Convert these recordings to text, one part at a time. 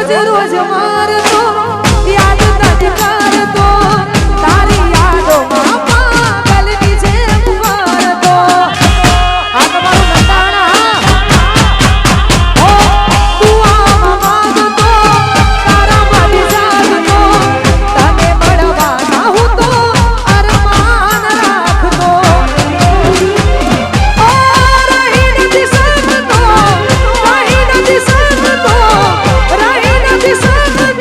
रोज रोज मार तो याद नहीं कर तो तारी यादों में पागल नीचे मार तो आ तुम्हारो नंदाना ओ दुआ मांग तो तारा मारी जाग तो तने बड़वा ना हूं तो अरमान राख तो ओ रही नहीं सकतो रही नहीं सकतो रही नहीं सकतो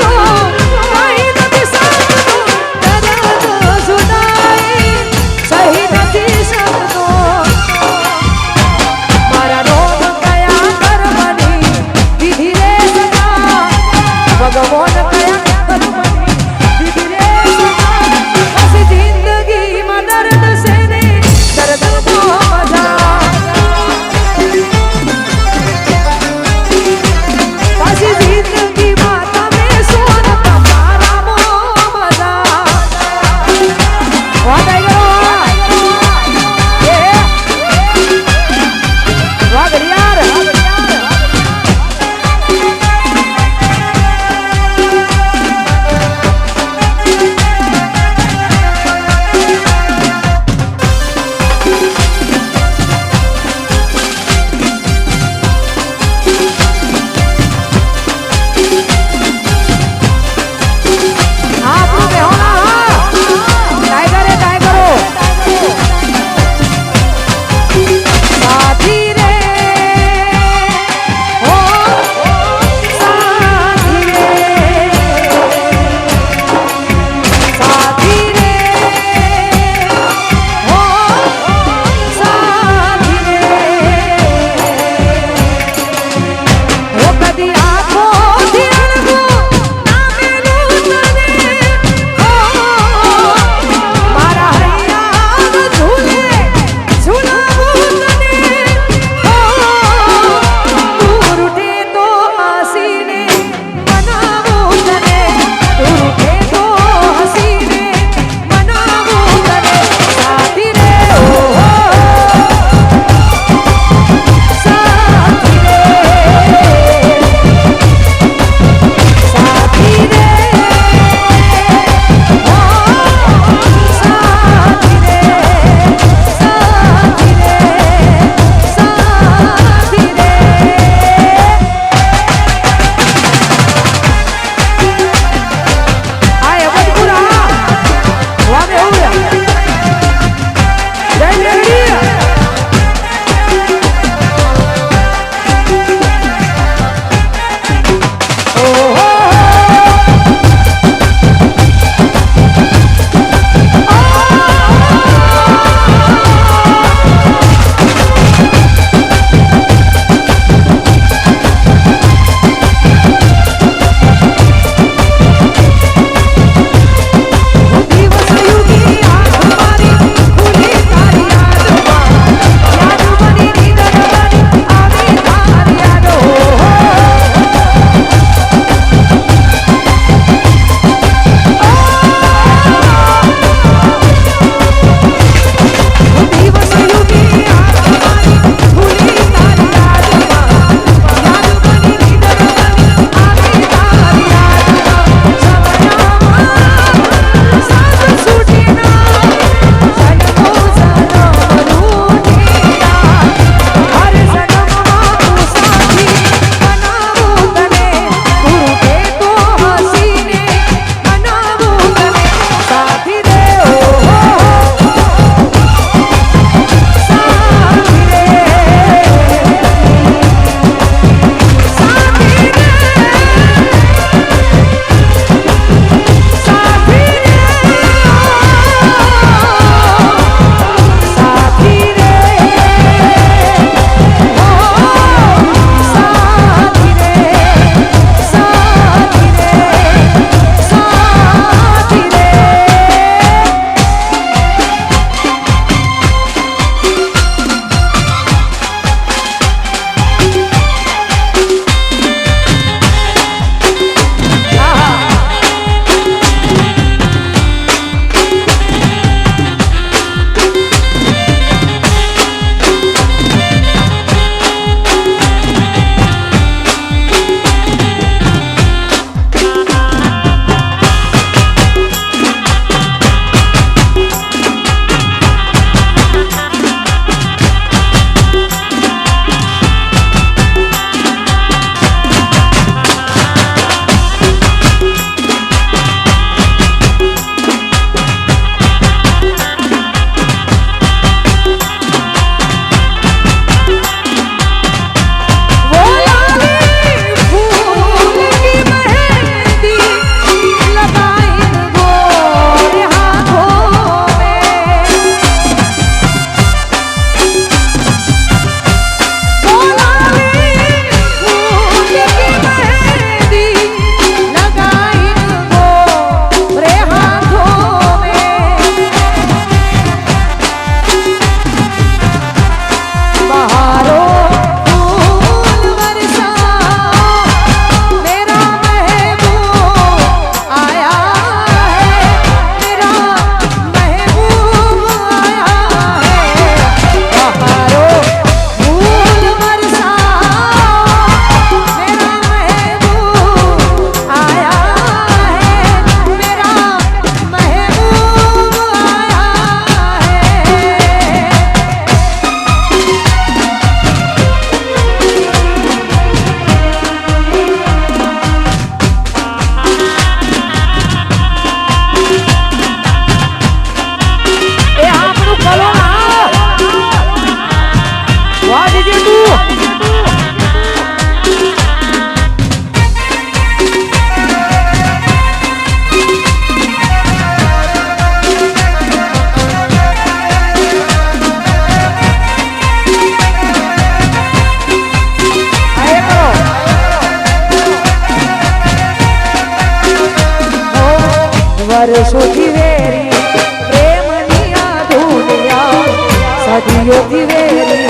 સદીઓથી વેરી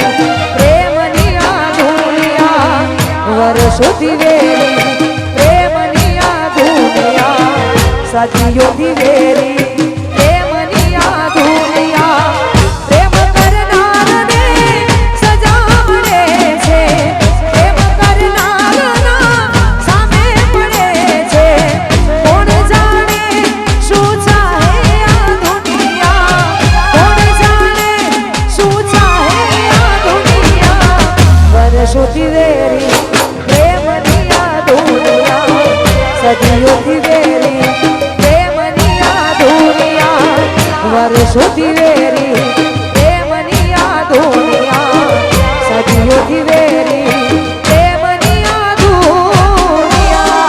પ્રેમની આ દુનિયા વર્ષોથી વેરી પ્રેમની આ દુનિયા સદીઓથી વેરી પ્રેમની આ દુનિયા પ્રેમ કરનારને સજા મળે છે પ્રેમ કરનારના સામે પડે છે કોણ જાણે શું ચાહે આ દુનિયા કોણ જાણે શું ચાહે આ દુનિયા વર્ષોથી વેરી પ્રેમની આ દુનિયા સદીઓથી વેરી પ્રેમની આ દુનિયા વર્ષોથી વેરી પ્રેમની આ દુનિયા સદીઓથી વેરી પ્રેમની આ દુનિયા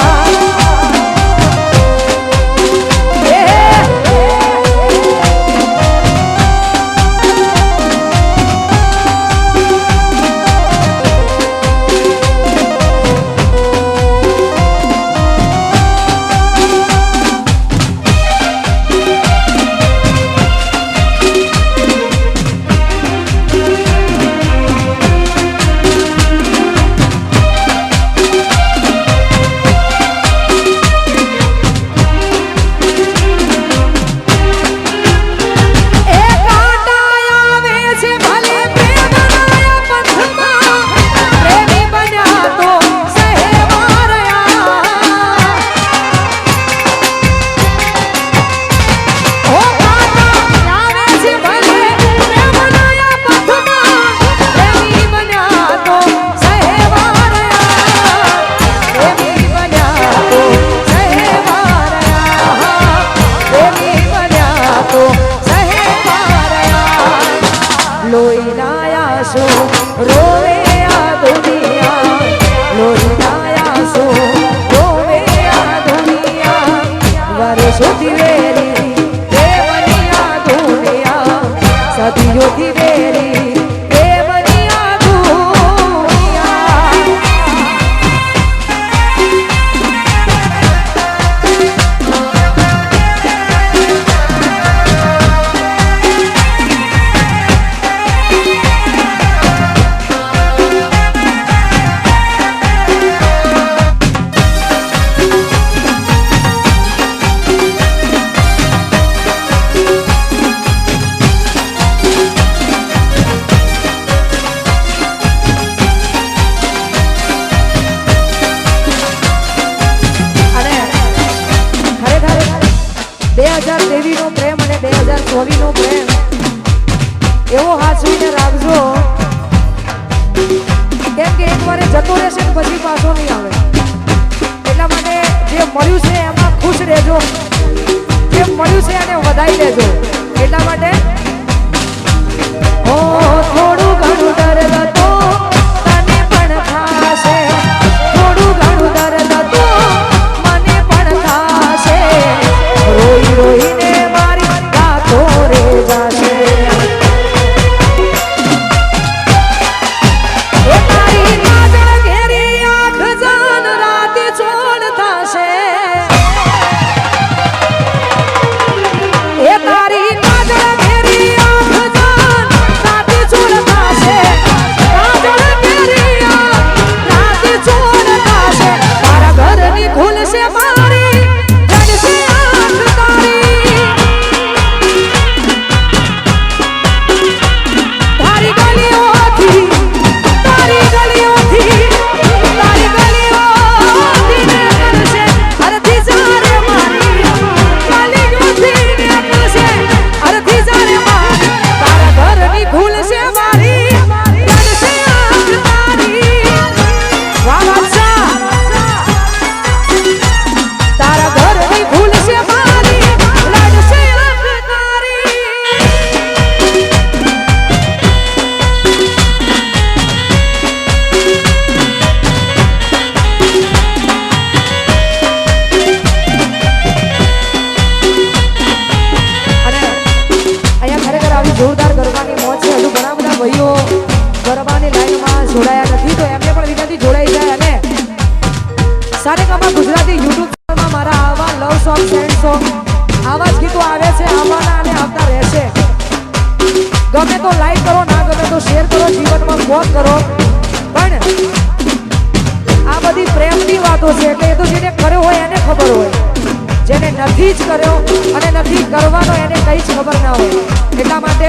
રોવે આ દુનિયા લોહીના આંસુ રોવે આ દુનિયા વર્ષોથી વેરી પ્રેમની આ દુનિયા સદીઓથી વેરી પ્રેમની આ દુનિયા નો પ્રેમ અને 2024 નો પ્રેમ એવો હાચવીને રાખજો કેમ કે એકવાર જતો રહેશે ને પછી પાછો નહીં આવે એટલા માટે જે મળ્યું છે એમાં ખુશ રહેજો જે મળ્યું છે એને વધાઈ લેજો એટલા માટે ઓ થોડું ઘણું દર્દ તો તને પણ થાશે થોડું ઘણું દર્દ તો મને પણ થાશે રોઈ રોઈને મારી રાતો રે જાશે એ તારી નજર ઘેરી આંખ જાન રાતે છોડ થાશે એ તારી નજર ઘેરી આંખ જાન રાતે છોડ વોક કરો, પણ આ બધી પ્રેમની વાતો છે એટલે એ તો જેને કર્યો હોય એને ખબર હોય, જેને નથી જ કર્યો અને નથી કરવાનો એને કઈ જ ખબર ના હોય. એટલા માટે